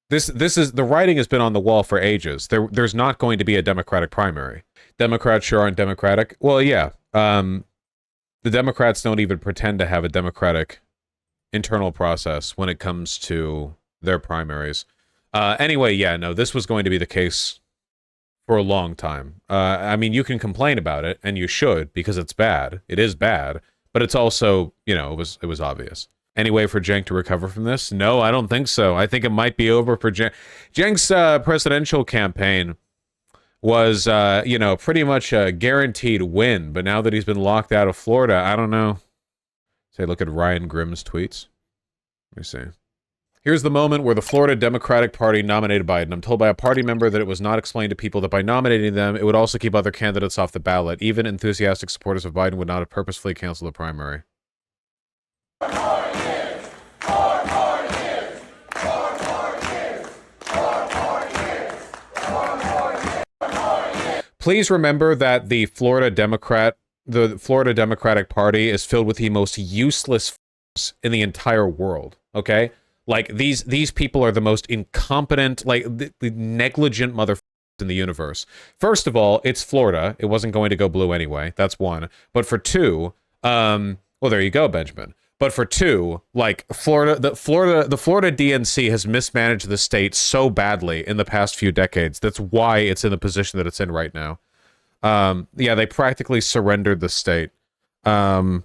This is the writing has been on the wall for ages. There's not going to be a Democratic primary. Democrats sure aren't Democratic. Well, yeah. The Democrats don't even pretend to have a Democratic internal process when it comes to their primaries. Anyway, yeah, no, this was going to be the case for a long time. I mean, you can complain about it, and you should, because it's bad. It is bad, but it's also, it was obvious. Any way for Cenk to recover from this? No, I don't think so. I think it might be over for Cenk. Cenk's presidential campaign was, pretty much a guaranteed win, but now that he's been locked out of Florida, I don't know. Say, look at Ryan Grimm's tweets. Let me see. Here's the moment where the Florida Democratic Party nominated Biden. I'm told by a party member that it was not explained to people that by nominating them, it would also keep other candidates off the ballot. Even enthusiastic supporters of Biden would not have purposefully canceled the primary. Please remember that the Florida Democratic Party is filled with the most useless in the entire world, okay? Like, these people are the most incompetent, like, the negligent motherfuckers in the universe. First of all, it's Florida. It wasn't going to go blue anyway. That's one. But for two, well, there you go, Benjamin. But for two, like, the Florida DNC has mismanaged the state so badly in the past few decades. That's why it's in the position that it's in right now. Yeah, they practically surrendered the state. The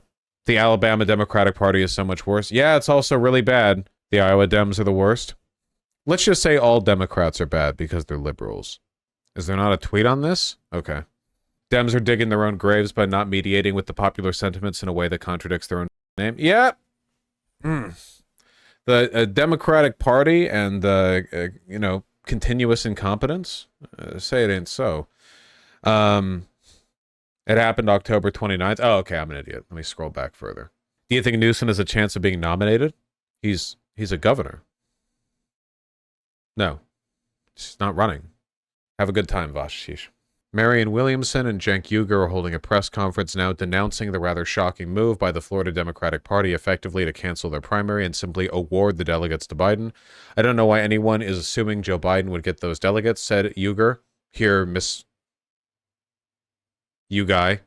Alabama Democratic Party is so much worse. Yeah, it's also really bad. The Iowa Dems are the worst. Let's just say all Democrats are bad because they're liberals. Is there not a tweet on this? Okay. Dems are digging their own graves by not mediating with the popular sentiments in a way that contradicts their own name. Yeah. The Democratic Party and the, continuous incompetence? Say it ain't so. It happened October 29th. Oh, okay, I'm an idiot. Let me scroll back further. Do you think Newsom has a chance of being nominated? He's a governor. No. He's not running. Have a good time, Vashish. Marianne Williamson and Cenk Uygur are holding a press conference now denouncing the rather shocking move by the Florida Democratic Party effectively to cancel their primary and simply award the delegates to Biden. I don't know why anyone is assuming Joe Biden would get those delegates, said Uygur. Here, Miss... You guy.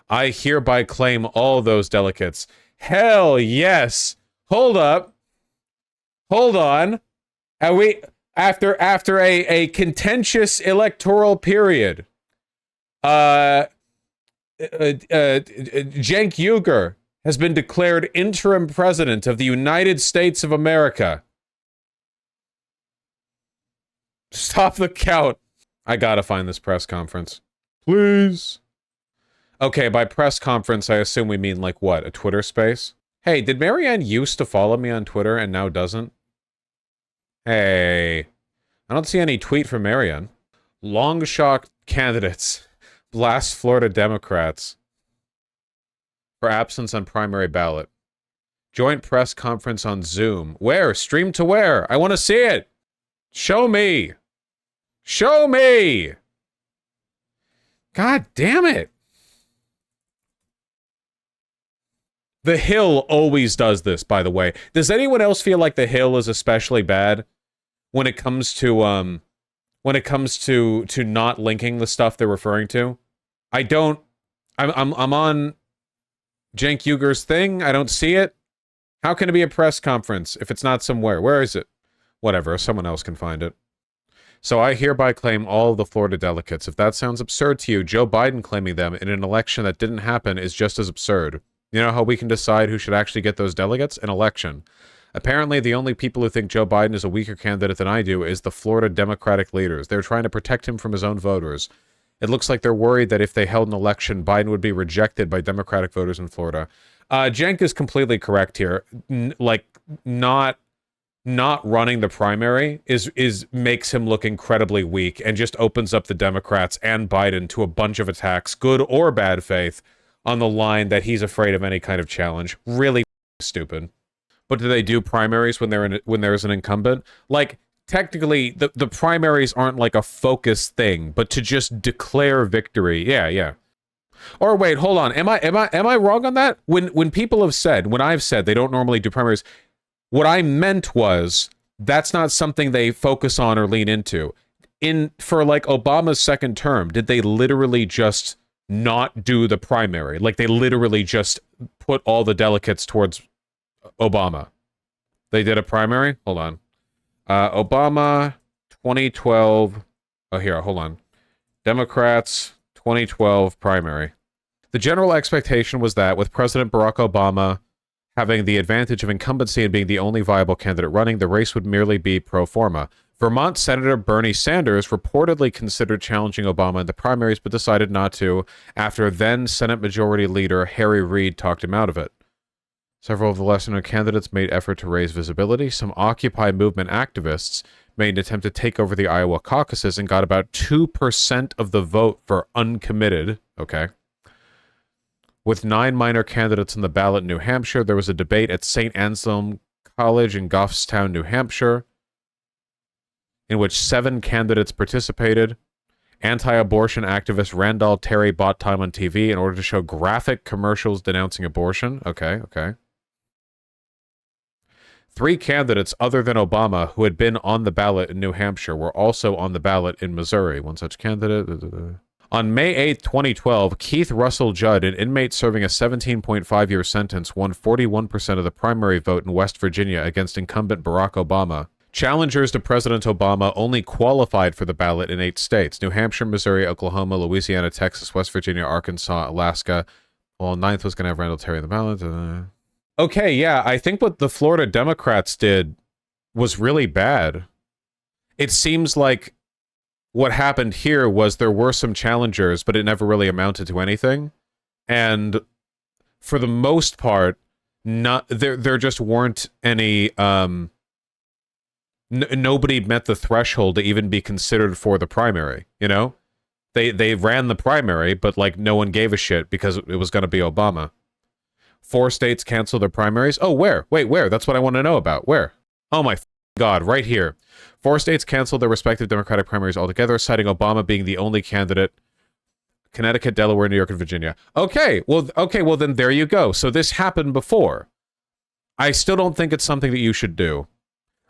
I hereby claim all those delegates. Hell yes! Hold up. Hold on. Are we... After a contentious electoral period, Cenk Uygur has been declared interim president of the United States of America. Stop the count. I gotta find this press conference. Please. Okay, by press conference, I assume we mean, like, what? A Twitter space? Hey, did Marianne used to follow me on Twitter and now doesn't? Hey, I don't see any tweet from Marianne. Long shot candidates blast Florida Democrats for absence on primary ballot. Joint press conference on Zoom. Where? Stream to where? I want to see it. Show me. Show me. God damn it. The Hill always does this, by the way. Does anyone else feel like The Hill is especially bad when it comes to not linking the stuff they're referring to? I don't. I'm on Cenk Uygur's thing. I don't see it. How can it be a press conference if it's not somewhere? Where is it? Whatever. Someone else can find it. So I hereby claim all of the Florida delegates. If that sounds absurd to you, Joe Biden claiming them in an election that didn't happen is just as absurd. You know how we can decide who should actually get those delegates? An election. Apparently, the only people who think Joe Biden is a weaker candidate than I do is the Florida Democratic leaders. They're trying to protect him from his own voters. It looks like they're worried that if they held an election, Biden would be rejected by Democratic voters in Florida. Cenk is completely correct here. Not running the primary is makes him look incredibly weak and just opens up the Democrats and Biden to a bunch of attacks, good or bad faith, on the line that he's afraid of any kind of challenge. Really stupid. But do they do primaries when there's an incumbent? Like, technically, the primaries aren't like a focus thing, but to just declare victory, yeah. Or wait, hold on. Am I wrong on that? When I've said they don't normally do primaries, what I meant was That's not something they focus on or lean into. For like Obama's second term, did they literally just not do the primary? Like they literally just put all the delegates towards Obama. They did a primary? Hold on. Obama 2012. Oh, here, hold on. Democrats 2012 primary. The general expectation was that with President Barack Obama having the advantage of incumbency and being the only viable candidate running, the race would merely be pro forma. Vermont Senator Bernie Sanders reportedly considered challenging Obama in the primaries, but decided not to after then Senate Majority Leader Harry Reid talked him out of it. Several of the lesser-known candidates made effort to raise visibility. Some Occupy movement activists made an attempt to take over the Iowa caucuses and got about 2% of the vote for uncommitted. Okay. With 9 minor candidates on the ballot in New Hampshire, there was a debate at St. Anselm College in Goffstown, New Hampshire, in which 7 candidates participated. Anti-abortion activist Randall Terry bought time on TV in order to show graphic commercials denouncing abortion. Okay. 3 candidates other than Obama who had been on the ballot in New Hampshire were also on the ballot in Missouri. One such candidate... On May 8, 2012, Keith Russell Judd, an inmate serving a 17.5-year sentence, won 41% of the primary vote in West Virginia against incumbent Barack Obama. Challengers to President Obama only qualified for the ballot in 8 states: New Hampshire, Missouri, Oklahoma, Louisiana, Texas, West Virginia, Arkansas, Alaska. Well, 9th was going to have Randall Terry on the ballot. Okay, yeah, I think what the Florida Democrats did was really bad. It seems like what happened here was there were some challengers, but it never really amounted to anything. And for the most part, there just weren't any... nobody met the threshold to even be considered for the primary, you know? They ran the primary, but like no one gave a shit because it was going to be Obama. 4 states canceled their primaries. Oh, where? Wait, where? That's what I want to know about. Where? Oh my God, right here. 4 states canceled their respective Democratic primaries altogether, citing Obama being the only candidate. Connecticut, Delaware, New York, and Virginia. Okay, well then there you go. So this happened before. I still don't think it's something that you should do.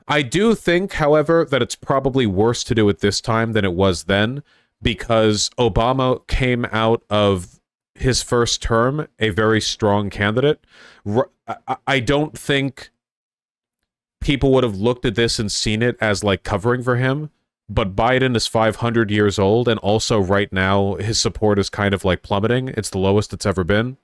I do think, however, that it's probably worse to do it this time than it was then, because Obama came out of his first term a very strong candidate. I don't think people would have looked at this and seen it as like covering for him, but Biden is 500 years old, and also right now his support is kind of like plummeting. It's the lowest it's ever been,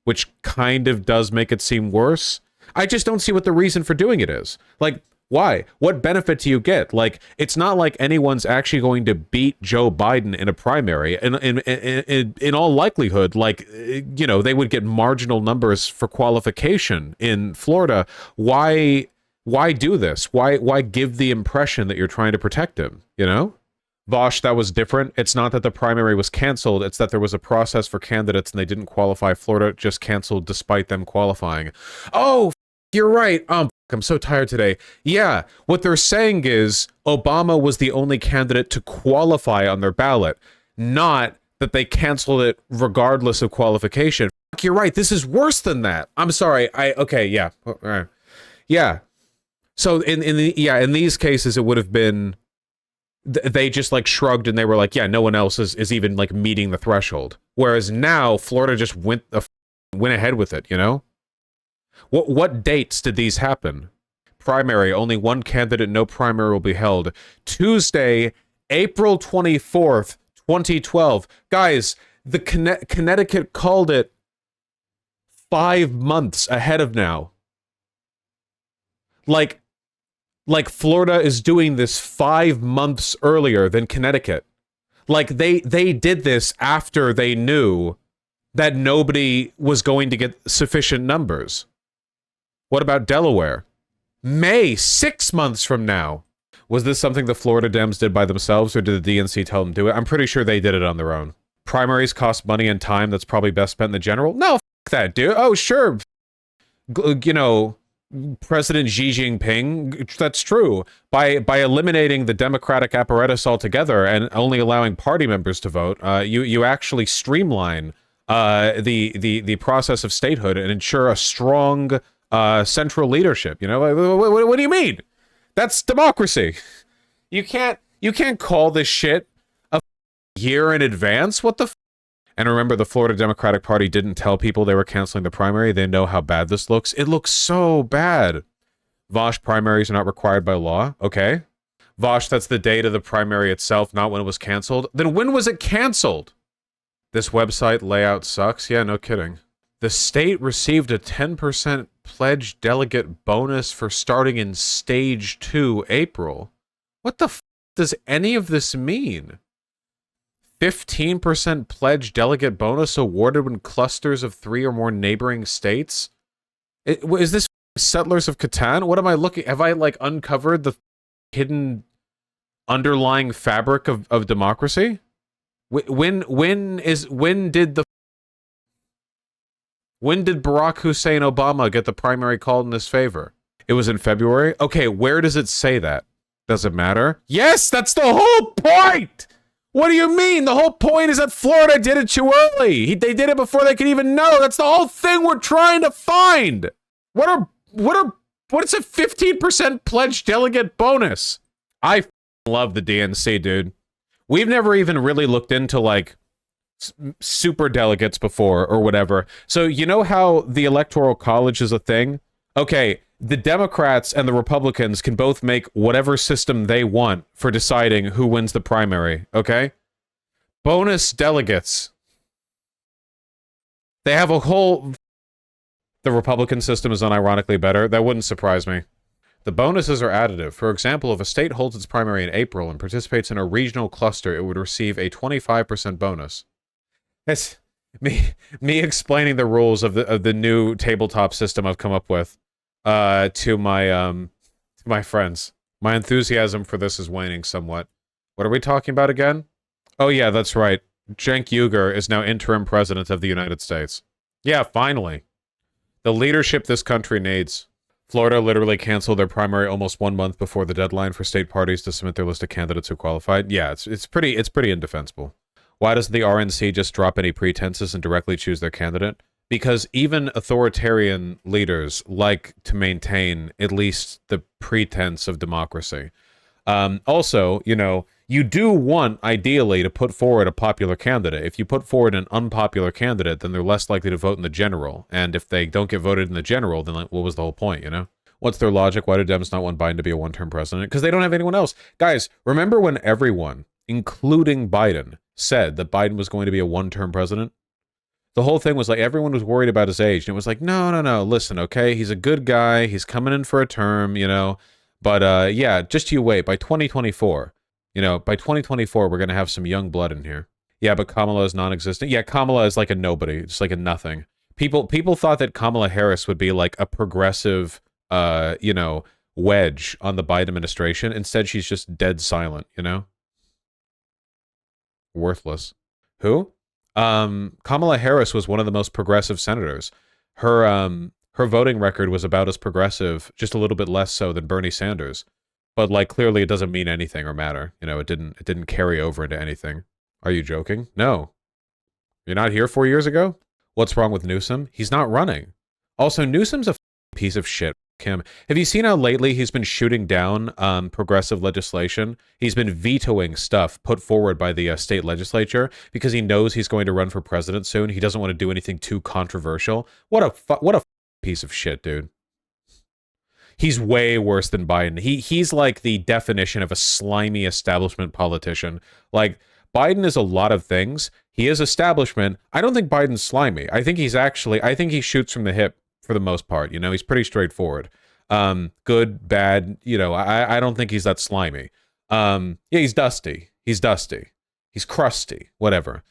which kind of does make it seem worse. I just don't see what the reason for doing it is. Like, why? What benefit do you get? Like, it's not like anyone's actually going to beat Joe Biden in a primary. In all likelihood, like, you know, they would get marginal numbers for qualification in Florida. Why do this? Why give the impression that you're trying to protect him, you know? Vosh, that was different. It's not that the primary was canceled, it's that there was a process for candidates and they didn't qualify. Florida just canceled despite them qualifying. Oh, you're right. I'm so tired today. Yeah, what they're saying is Obama was the only candidate to qualify on their ballot, not that they canceled it regardless of qualification. You're right. This is worse than that. I'm sorry. Okay, yeah. All right. Yeah. So in these cases, it would have been they just like shrugged and they were like, yeah, no one else is even like meeting the threshold. Whereas now Florida just went ahead with it, you know? What dates did these happen? Primary, only 1 candidate, no primary will be held. Tuesday, April 24th, 2012. Guys, the Connecticut called it 5 months ahead of now. Like Florida is doing this 5 months earlier than Connecticut. Like they did this after they knew that nobody was going to get sufficient numbers. What about Delaware? May, 6 months from now. Was this something the Florida Dems did by themselves, or did the DNC tell them to do it? I'm pretty sure they did it on their own. Primaries cost money and time that's probably best spent in the general? No, f that, dude. Oh, sure. You know, President Xi Jinping, that's true. By eliminating the democratic apparatus altogether and only allowing party members to vote, you actually streamline the process of statehood and ensure a strong central leadership. You know, what do you mean? That's democracy. You can't call this shit a year in advance. What the f? And remember, the Florida Democratic Party didn't tell people they were canceling the primary. They know how bad this looks. It looks so bad. Vosh primaries are not required by law. Okay. Vosh, that's the date of the primary itself, not when it was canceled. Then when was it canceled? This website layout sucks. Yeah, no kidding. The state received a 10% pledge delegate bonus for starting in stage 2 April. What the f does any of this mean? 15% pledge delegate bonus awarded when clusters of 3 or more neighboring states? Is this Settlers of Catan? What am I looking? Have I like uncovered the hidden underlying fabric of democracy? When did Barack Hussein Obama get the primary called in his favor? It was in February. Okay, where does it say that? Does it matter? Yes, that's the whole point! What do you mean? The whole point is that Florida did it too early. They did it before they could even know. That's the whole thing we're trying to find. What is a 15% pledge delegate bonus? I love the DNC, dude. We've never even really looked into like super delegates before or whatever. So you know how the Electoral College is a thing? Okay, the Democrats and the Republicans can both make whatever system they want for deciding who wins the primary, okay? Bonus delegates. They have a whole... The Republican system is unironically better. That wouldn't surprise me. The bonuses are additive. For example, if a state holds its primary in April and participates in a regional cluster, it would receive a 25% bonus. It's me explaining the rules of the new tabletop system I've come up with to my friends. My enthusiasm for this is waning somewhat. What are we talking about again? Oh yeah, that's right. Cenk Uygur is now interim president of the United States. Yeah, finally. The leadership this country needs. Florida literally canceled their primary almost 1 month before the deadline for state parties to submit their list of candidates who qualified. Yeah, it's pretty indefensible. Why doesn't the RNC just drop any pretenses and directly choose their candidate? Because even authoritarian leaders like to maintain at least the pretense of democracy. Also, you know, you do want, ideally, to put forward a popular candidate. If you put forward an unpopular candidate, then they're less likely to vote in the general. And if they don't get voted in the general, then like, what was the whole point, you know? What's their logic? Why do Dems not want Biden to be a one-term president? Because they don't have anyone else. Guys, remember when everyone, including Biden, said that Biden was going to be a one-term president? The whole thing was like, everyone was worried about his age. And it was like, no, listen, okay? He's a good guy. He's coming in for a term, you know? But yeah, just you wait. By 2024, you know, by 2024, we're going to have some young blood in here. Yeah, but Kamala is non-existent. Yeah, Kamala is like a nobody, just like a nothing. People thought that Kamala Harris would be like a progressive, you know, wedge on the Biden administration. Instead, she's just dead silent, you know? Worthless. Who? Kamala Harris was one of the most progressive senators. Her voting record was about as progressive, just a little bit less so than Bernie Sanders. But like clearly it doesn't mean anything or matter. You know, it didn't carry over into anything. Are you joking? No. You're not here 4 years ago? What's wrong with Newsom? He's not running. Also, Newsom's a piece of shit. Him. Have you seen how lately he's been shooting down progressive legislation? He's been vetoing stuff put forward by the state legislature because he knows he's going to run for president soon. He doesn't want to do anything too controversial. What a piece of shit, dude. He's way worse than Biden. He's like the definition of a slimy establishment politician. Like, Biden is a lot of things. He is establishment. I don't think Biden's slimy. I think he shoots from the hip for the most part. You know, he's pretty straightforward. Good, bad, you know, I don't think he's that slimy. Yeah, he's dusty. He's crusty, whatever.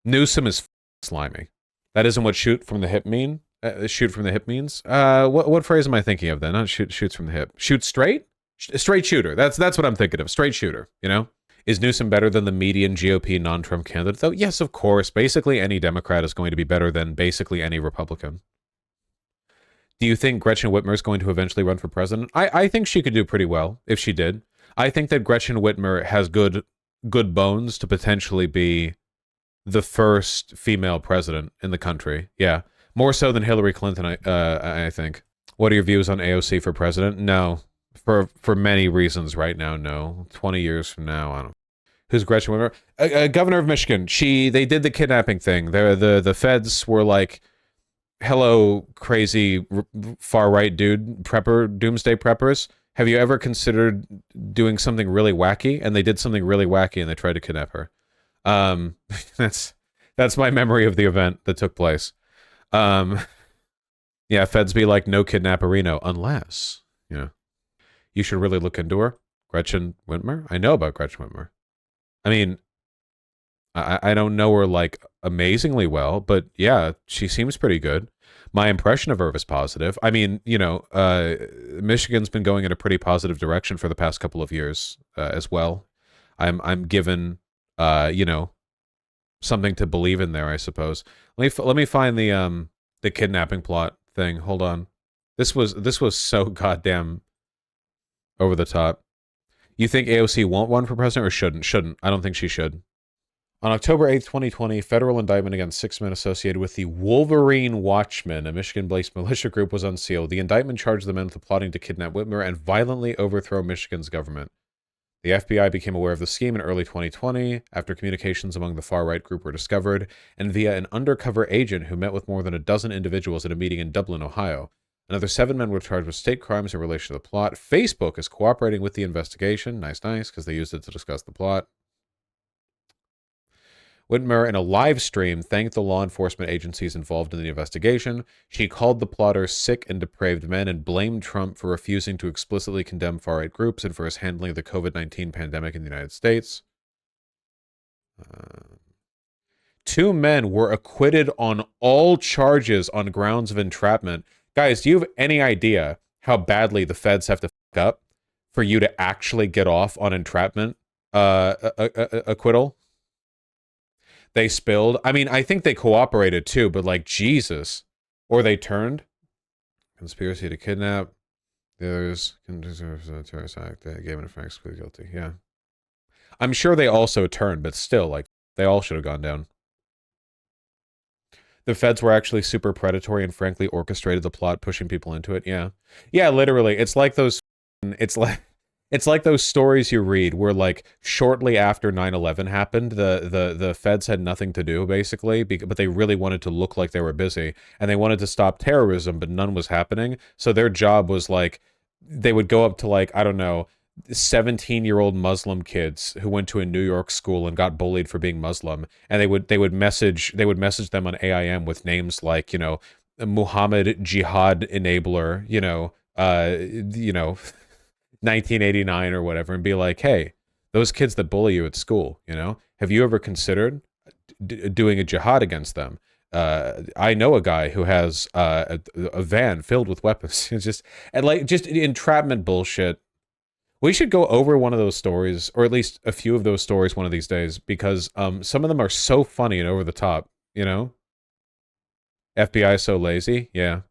Newsom is slimy. That isn't what shoot from the hip mean. Shoot from the hip means. What phrase am I thinking of then? Not shoots from the hip. Shoot straight? Straight shooter. That's what I'm thinking of. Straight shooter, you know? Is Newsom better than the median GOP non-Trump candidate, though? Yes, of course. Basically, any Democrat is going to be better than basically any Republican. Do you think Gretchen Whitmer is going to eventually run for president? I think she could do pretty well if she did. I think that Gretchen Whitmer has good bones to potentially be the first female president in the country. Yeah. More so than Hillary Clinton, I think. What are your views on AOC for president? No. For many reasons right now, no. 20 years from now, I don't. Who's Gretchen Whitmer? Governor of Michigan. They did the kidnapping thing. The feds were like, hello, crazy far right dude, doomsday preppers. Have you ever considered doing something really wacky? And they did something really wacky, and they tried to kidnap her. That's my memory of the event that took place. Yeah, feds be like, no kidnapperino, unless, you should really look into her. Gretchen Whitmer? I know about Gretchen Whitmer. I mean, I don't know her like amazingly well, but yeah, she seems pretty good. My impression of her was positive. I mean, Michigan's been going in a pretty positive direction for the past couple of years as well. I'm given, something to believe in there, I suppose. Let me find the kidnapping plot thing. Hold on. This was so goddamn over the top. You think AOC won't run for president or shouldn't? Shouldn't. I don't think she should. On October 8th, 2020, federal indictment against 6 men associated with the Wolverine Watchmen, a Michigan-based militia group, was unsealed. The indictment charged the men with plotting to kidnap Whitmer and violently overthrow Michigan's government. The FBI became aware of the scheme in early 2020 after communications among the far-right group were discovered, and via an undercover agent who met with more than a dozen individuals at a meeting in Dublin, Ohio. Another 7 men were charged with state crimes in relation to the plot. Facebook is cooperating with the investigation. Nice, because they used it to discuss the plot. Whitmer, in a live stream, thanked the law enforcement agencies involved in the investigation. She called the plotters sick and depraved men and blamed Trump for refusing to explicitly condemn far-right groups and for his handling of the COVID-19 pandemic in the United States. 2 men were acquitted on all charges on grounds of entrapment. Guys, do you have any idea how badly the feds have to fuck up for you to actually get off on entrapment acquittal? They spilled. I mean, I think they cooperated too, but like, Jesus. Or they turned. Conspiracy to kidnap. There's terrorist act. They gave an offense, plead guilty. Yeah. I'm sure they also turned, but still, like, they all should have gone down. The feds were actually super predatory and frankly orchestrated the plot, pushing people into it. Yeah. Yeah, literally. It's like those stories you read where, like, shortly after 9/11 happened, the feds had nothing to do, basically, but they really wanted to look like they were busy, and they wanted to stop terrorism, but none was happening. So their job was, like, they would go up to, like, I don't know, 17-year-old Muslim kids who went to a New York school and got bullied for being Muslim, and they would message them on AIM with names like, Muhammad Jihad Enabler, 1989 or whatever, and be like, hey, those kids that bully you at school, have you ever considered doing a jihad against them? I know a guy who has a van filled with weapons. It's just entrapment bullshit. We should go over one of those stories, or at least a few of those stories one of these days, because some of them are so funny and over the top, FBI is so lazy. Yeah.